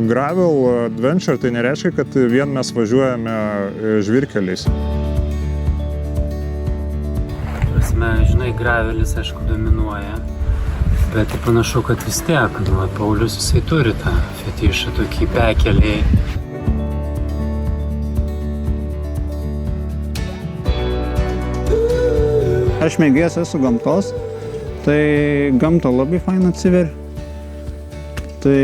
gravel adventure tai nereiškia, kad vien mes važiuojame žvyrkeliais. Žinai, gravelis, aišku, dominuoja, bet panašu, kad vis tiek, Paulius jisai turi tą fetišą, tokį pekeliai. Aš mėgėjas esu gamtos, tai gamta labai faina atsiveria. Tai,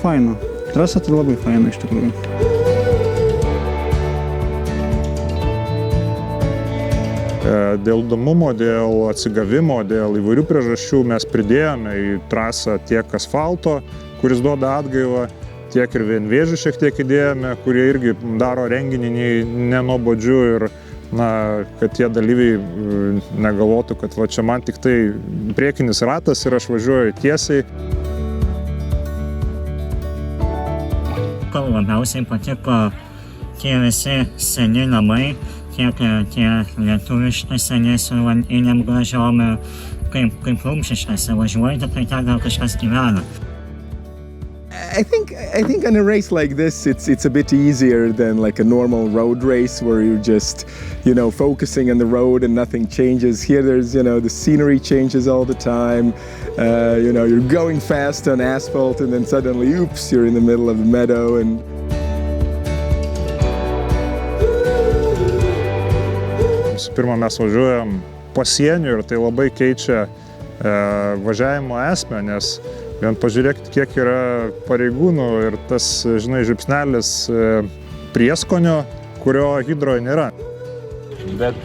faina. Trasa tai labai faina iš tikrųjų. Dėl įdomumo, dėl atsigavimo, dėl įvairių priežasčių mes pridėjome į trasą tiek asfalto, kuris duoda atgaivą, tiek ir vienvėžių šiek tiek įdėjome, kurie irgi daro renginį nenuobodžiu ir kad tie dalyviai negalvotų, kad čia man tik tai priekinis ratas ir aš važiuoju tiesiai. Labiausiai patiko tie visi seni namai, tiek tie lietuviški seni su vandenėm gražiom, kaip Rumšiškėse važiuojate, tai ten gal kažkas gyvena. I think on a race like this, it's a bit easier than like a normal road race where you're just, focusing on the road and nothing changes. Here there's, the scenery changes all the time. You're going fast on asphalt and then suddenly, oops, you're in the middle of the meadow and... Visų pirma, mes važiuojam pasieniu ir tai labai keičia važiavimo esmę, nes vien pažiūrėkit, kiek yra pareigūnų ir tas, žiupsnelis prieskonio, kurio hidroje nėra. Bet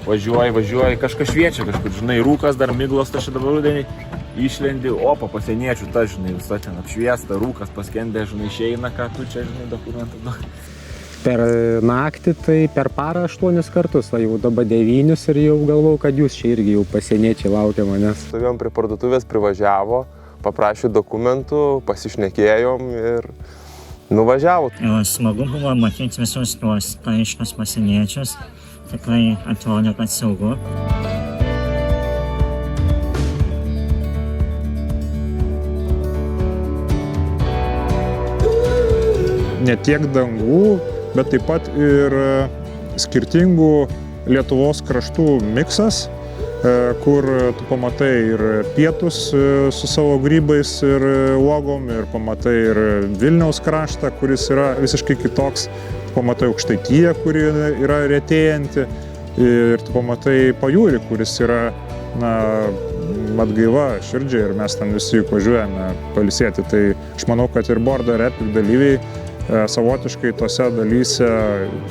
važiuoji, kažkas šviečia kažkur, rūkas, dar miglos, tai dabar rudenį išlendi, pasieniečių, visa ten apšviesta, rūkas paskendė, išeina, ką tu čia, dokumentas. Per naktį, tai per parą 8 kartus, jau dabar 9 ir jau galvau, kad jūs čia irgi jau pasieniečiai laukia manęs. Stovėjom prie parduotuvės, privažiavo, paprašė dokumentų, pasišnekėjom ir nuvažiavo. Smagu buvo matyti visus tuos kariškus pasieniečius, tikrai atrodė, kad saugu. Ne tiek dangų, bet taip pat ir skirtingų Lietuvos kraštų miksas, kur tu pamatai ir pietus su savo grybais ir uogom, ir pamatai ir Vilniaus kraštą, kuris yra visiškai kitoks, tu pamatai Aukštaitiją, kuri yra retėjanti, ir tu pamatai Pajūrį, kuris yra atgaiva širdžiai ir mes ten visi važiuojame pailsėti. Tai aš manau, kad ir Border Epic dalyviai savotiškai tose dalyse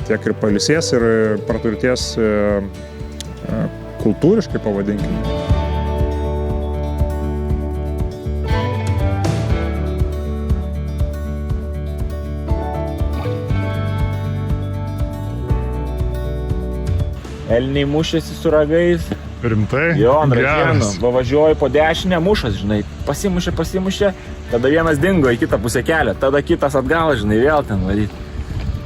tiek ir pailsės ir praturties kultūriškai, pavadinkime. Elniai mušėsi su ragais. Rimtai? Jo, ant rakienų. Važiuoju po dešinę, mušas, pasimušė, tada vienas dingo į kitą pusę kelio, tada kitas atgal, vėl ten varyti.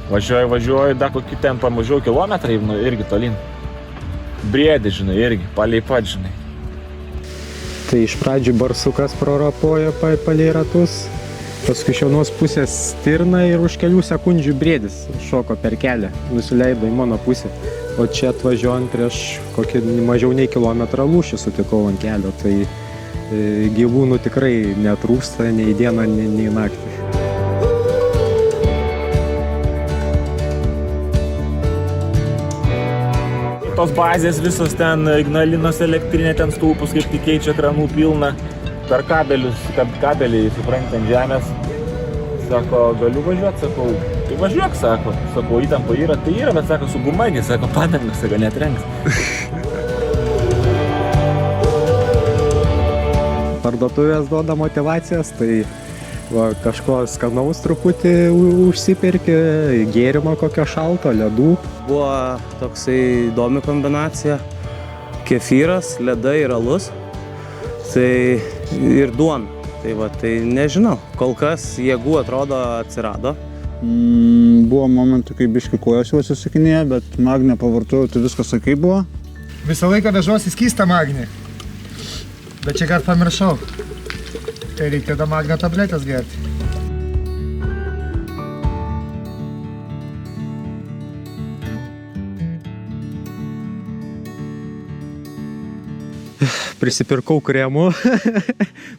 Važiuoju, dar kokį ten pamažiau kilometrai, irgi tolyn. Briedį, irgi, palei pat, Tai iš pradžių barsukas prarapojo palei ratus, paskui iš vienos pusės stirna ir už kelių sekundžių briedis šoko per kelią, nusileido į mano pusę. O čia atvažiuojant prieš kokį mažiau nei kilometrą lūšį sutikau ant kelio, tai gyvūnų tikrai netrūksta nei dieną, nei naktį. Tos bazės visos ten, Ignalinos elektrinė, ten stulpus kaip tik keičia, kranų pilna, per kabeliai, suprantant, žemės. Sako, galiu važiuoti, sakau, tai važiuok, sako, įtampa yra, tai yra, bet sako, su gumagi, sako, padangas, sako, netrenks. Parduotuvės duoda motivacijas, tai kažko skanaus truputį užsiperki, gėrimo kokio šalto, ledų. Buvo toksai įdomi kombinacija, kefyras, ledai ir alus, tai ir duona. Tai nežinau, kol kas jėgų atrodo atsirado. Buvo momentų, kai biški kojos jau susikinėja, bet magnę pavartojau, tai viskas sakai buvo. Visą laiką vežuosi skystą magnį, bet čia pamiršau. Tai reikia magnio tabletės gerti. prisipirkau kremų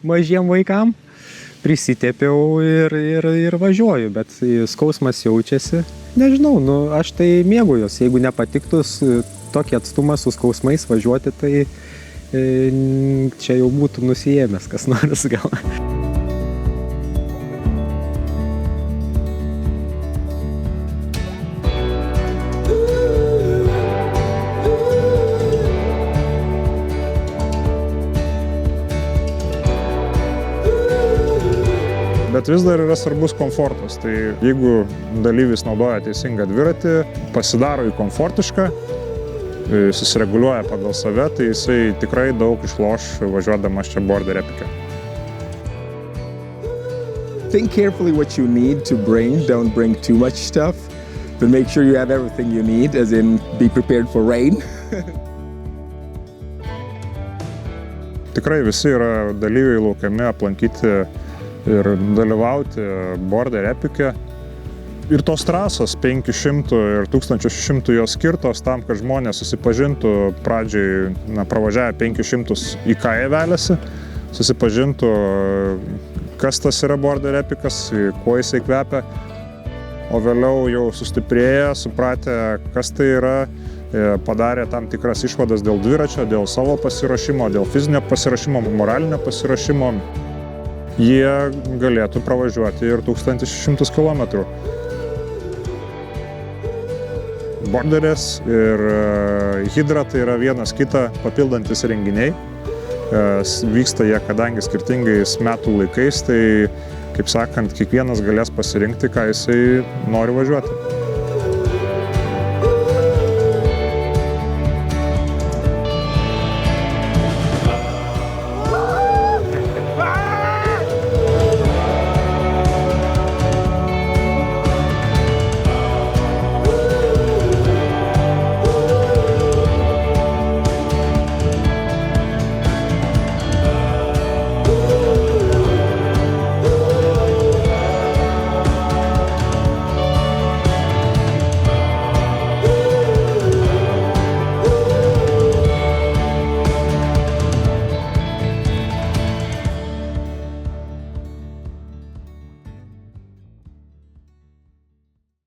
mažiem vaikam, prisitepiau ir važiuoju, bet skausmas jaučiasi. Nežinau, aš tai mėgaujuosi, jeigu nepatiktų tokį atstumą su skausmais važiuoti, tai čia jau būtų nusiėmęs kas nors gal. Bet vis dar yra svarbus komfortas. Tai jeigu dalyvis naudoja teisingą dviratį, pasidaro jį komfortišką, susireguliuoja pagal save, tai jisai tikrai daug išloš važiuodamas čia border epike. Think carefully what you need to bring. Don't bring too much stuff, but make sure you have everything you need, as in be prepared for rain. Tikrai visi yra dalyviai laukiami aplankyti ir dalyvauti border epike. Ir tos trasos 500 ir 1600 jos skirtos tam, kad žmonės susipažintų pradžiai, pravažiavę 500 į ką jie veliasi, susipažintų, kas tas yra border epikas, kuo jisai kvepia, o vėliau jau sustiprėję, supratę, kas tai yra, padarė tam tikras išvadas dėl dviračio, dėl savo pasiruošimo, dėl fizinio pasiruošimo, moralinio pasiruošimo. Jie galėtų pravažiuoti ir 1600 km. Borderis ir Hydra tai yra vienas kitą papildantis renginiai. Vyksta jie, kadangi skirtingais metų laikais, tai, kaip sakant, kiekvienas galės pasirinkti, ką jisai nori važiuoti.